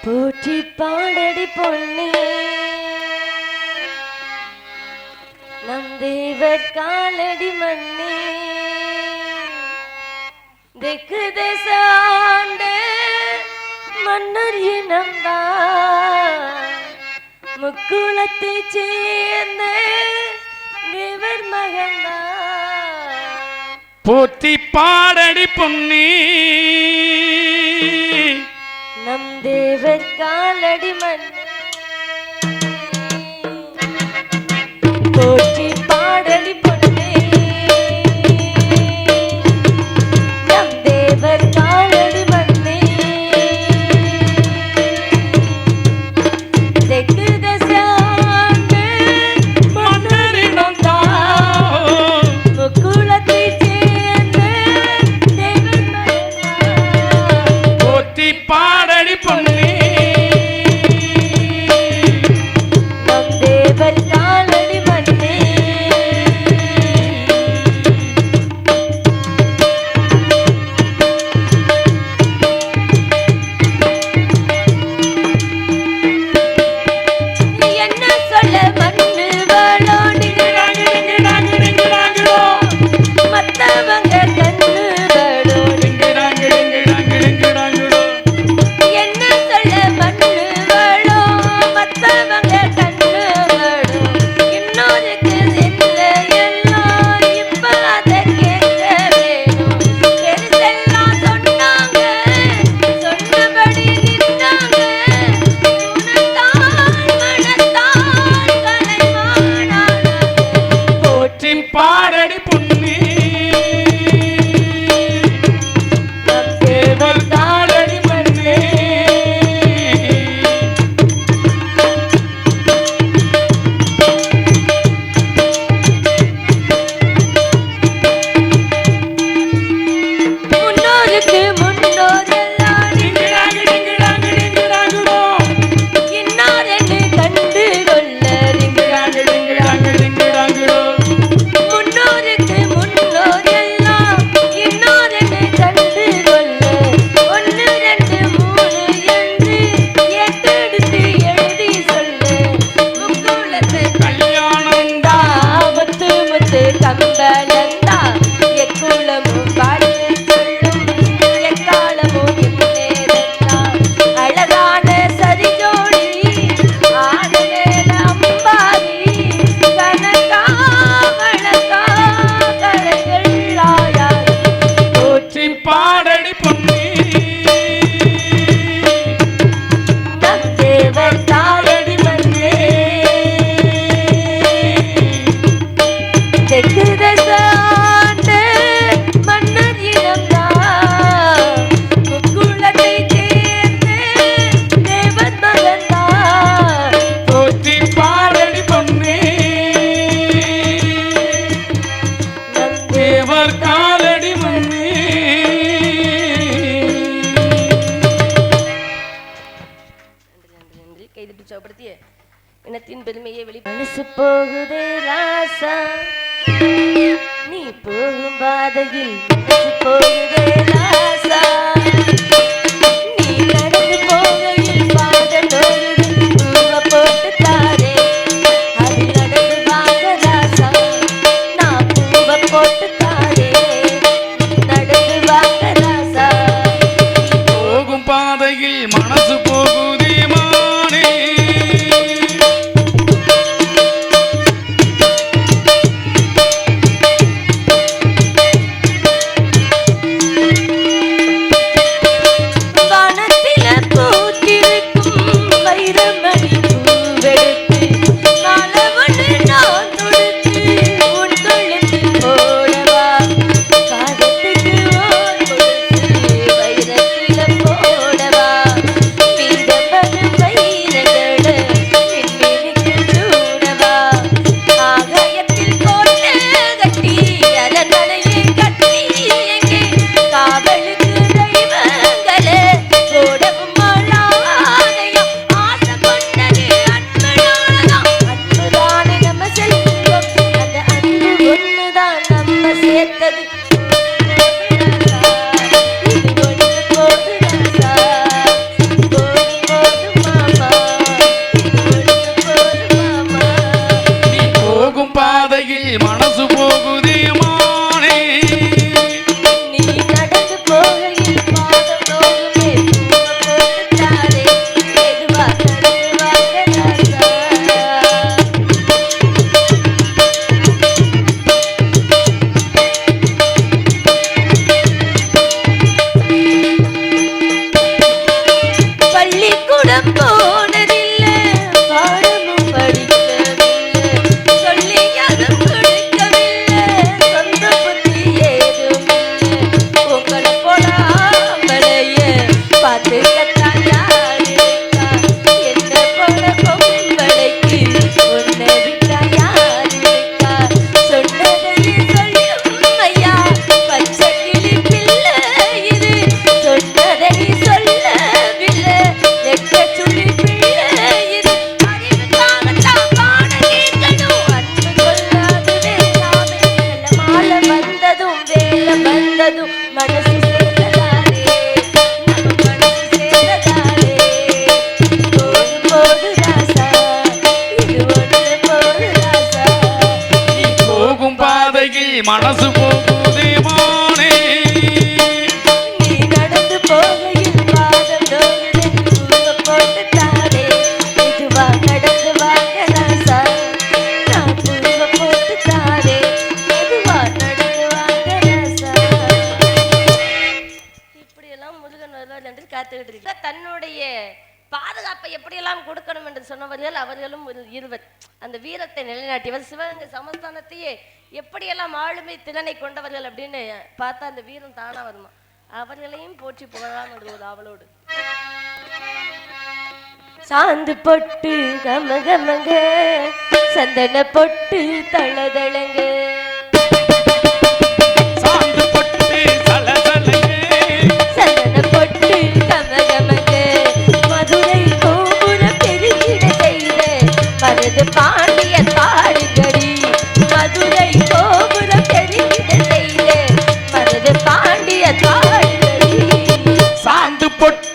போற்றி பாடடி பொன்னே நம் தேவர் காலடி மண்ணே தெற்கு தேசாண்ட மன்னர் இனம்தான் முக்குளத்தை சேர்ந்த தேவர் மகன்தான் போற்றி பாடடி பொன்னே நம் தேவர் காலடி மண்ணே போற்றி பாடடி பொன்னே நம் தேவர் காலடி மண்ணே தெற்கு தசாண்ட மன்னரினம்தான் முக்குளத்தை சேர்ந்த தேவர் மகன்தான் போற்றி பாடடி பொன்னே நம் தேவர் காலடி மண்ணே என்ன சொல்ல மண்ணு வளோடி மத்தவங்க கண்ணு வளோடி என்ன சொல்ல மண்ணு வளோ மத்தவங்க கண்ணு வளோ இன்னொருக்கு இல்லை எல்லாம் இப்ப அதை கேட்க வேணும் பெருசெல்லாம் சொன்னாங்க சொன்னபடி நின்னாங்க குணத்தான் மனத்தான் கலைமானானாங்க போற்றி பாடடி பொன்னே நம் தேவர் காலடி மண்ணே முன்னோருக்கு முன்னோரெல்லாம் இன்னாரென்னு கண்டு கொள்ள முன்னோருக்கு முன்னோரெல்லாம் இன்னாரென்னு கண்டு கொள்ள 1 2 3 என்று ஏட்டெடுத்து எழுதி சொல்லு முக்குளத்து கல்யாணந்தா முத்து முத்து கம்பளந்தா எக்குளமும் பாட்டு சொல்லும் எக்காலமும் இந்நேரந்தா அழகான சரிஜோடி ஆடலேல அம்பாரி கனகா வழக்கா கலைகள் ஆயாய் போற்றி பாடடி பொன்னே நம் தேவர் காலடி மண்ணே தெற்கு தசாண்ட மன்னர் இனம்தான் முக்குளத்தை சேர்ந்த தேவர் மகன்தான் போற்றி பாடடி பொன்னே நம் தேவர் காலடி மண்ணே நன்றி கைதிட்டு சௌப்படுத்திய இனத்தின் பெருமையை வெளி மனசு போகுதே ராசா நீ போகும் பாதையில் மனசு போகுதே ராசா நீ நடந்து போகையில் பாதம் போகுது பூவை போட்டு தாரே அது நடந்து வாங்க ராசா நான் பூவை போட்டு தாரே நடந்து வாங்க ராசா போகும் பாதையில் மனசு போகுதே மானே வானத்தில பூத்திருக்கும் வைரமணி பூவெடுத்து மாலை ஒன்று நான் தொடுத்து உன் கழுத்தில் போடவா காதத்துக்கு ஓர் கொடுத்து வைரத்தில போடவா பார்த்துக்கத்தான் யார் இருக்கா? என்ன போல பொம்பளைக்கு உன்னை விட்டா யார் இருக்கா? சொன்னதையே சொல்லும் ஐயா பச்சை கிளி பிள்ளை இது. சொன்னதை நீ சொல்லவில்லை நெட்ட சுள்ளி பிள்ளை இது. அறிவுக்காகத்தான் பாட கேட்கணும் அன்பு கொள்ளாது வேளாமை. நல்ல மாலை வந்ததும் வேலை வந்ததும் மனசு சேர்ந்ததாலே நம்ம மனசு சேர்ந்ததாலே. போடு போடு ராசா இது ஒன்று போடு ராசா. நீ போகும் பாதையில் மனசு போகுதே மானே. நீ நடந்து போகையில் பாதம் நோகுது பூவை போட்டு தானே. இதுவா நடந்து வாங்க ராசா நான் பூவை போட்டு தானே. இதுவா நடந்து வாங்க ராசா. இப்படியெல்லாம் முருகன் வருவார் என்று காத்துக்கிட்டு இருக்கிறார். தன்னுடைய பாதுகாப்பை எப்படியெல்லாம் கொடுக்கணும் என்று சொன்னவர்கள் அவர்களும் ஒரு இருவர். அந்த வீரத்தை நிலைநாட்டியவர் சிவகங்கை சமஸ்தானத்தையே எப்படியெல்லாம் ஆளுமை திறனை கொண்டவர்கள் அப்படின்னு பார்த்தா அந்த வீரம் தானா வருமா. அவர்களையும் போற்றி புகழலாம் என்று ஒரு அவளோடு. சாந்து பொட்டு கம கமங்க சந்தன பொட்டு தளதளங்க. சாந்து பொட்டு சலசலங்கே. சந்தன பொட்டு கம கமங்க மதுரை கோபுரம் பெருகிட செய்த மருது பாண்டிய பாடுகடி. மதுரை கோபுரம் பெருகிட செய்த மருது பாண்டிய பாடுகடி. சாந்து பொட்டு